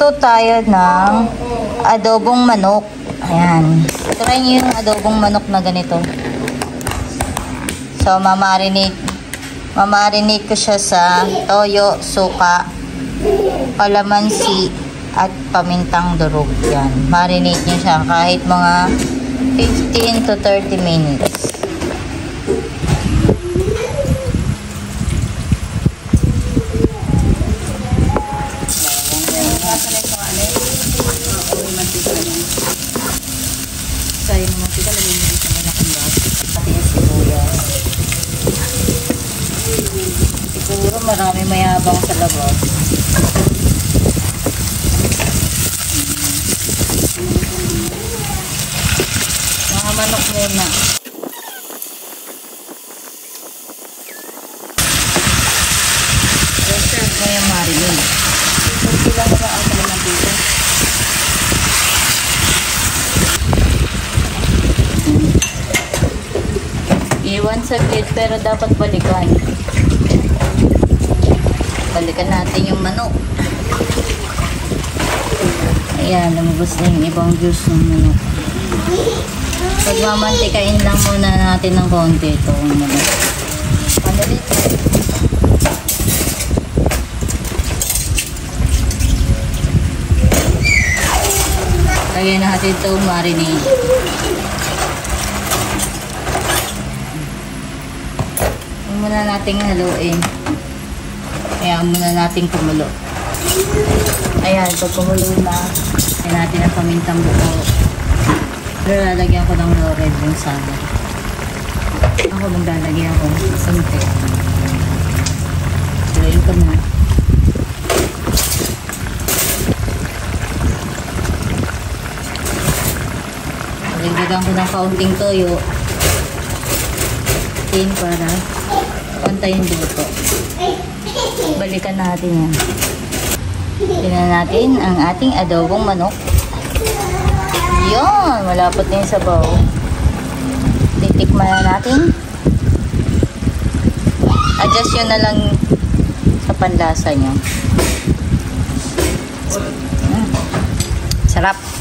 Magluluto tayo ng adobong manok. Ayan. Try nyo yung adobong manok na ganito. So, mamarinate ko siya sa toyo, suka, kalamansi, at pamintang durog. Yan. Marinate nyo siya kahit mga 15 to 30 minutes. Siguro marami mayabang sa labas. Mga manok muna. Reserve mo yung marinade. Kunti lang naman ang talagang dito. Iwan saglit pero dapat balikan. Balikan natin yung manok. Ayan, lumabas na yung ibang juice ng manok. Pagmamantikain lang muna natin ng konti ito. Pandali. Lagyan natin ito marinade. Huwag muna natin haluin. Kaya muna natin kumulo. Ayan, pag kumulo na, kaya natin ang pamintang buo. Pero lalagyan ko ng lored yung salad. Ako maglalagyan ko ng sinte. Tuloyin ko na. Lagyan ko ng kaunting toyo. Para pantay yung luto. Balikan natin yan. Tingnan natin ang ating adobong manok. Yun! Malapot na yung sabaw. Titikman na natin. Adjust yun na lang sa panlasa nyo. Sarap!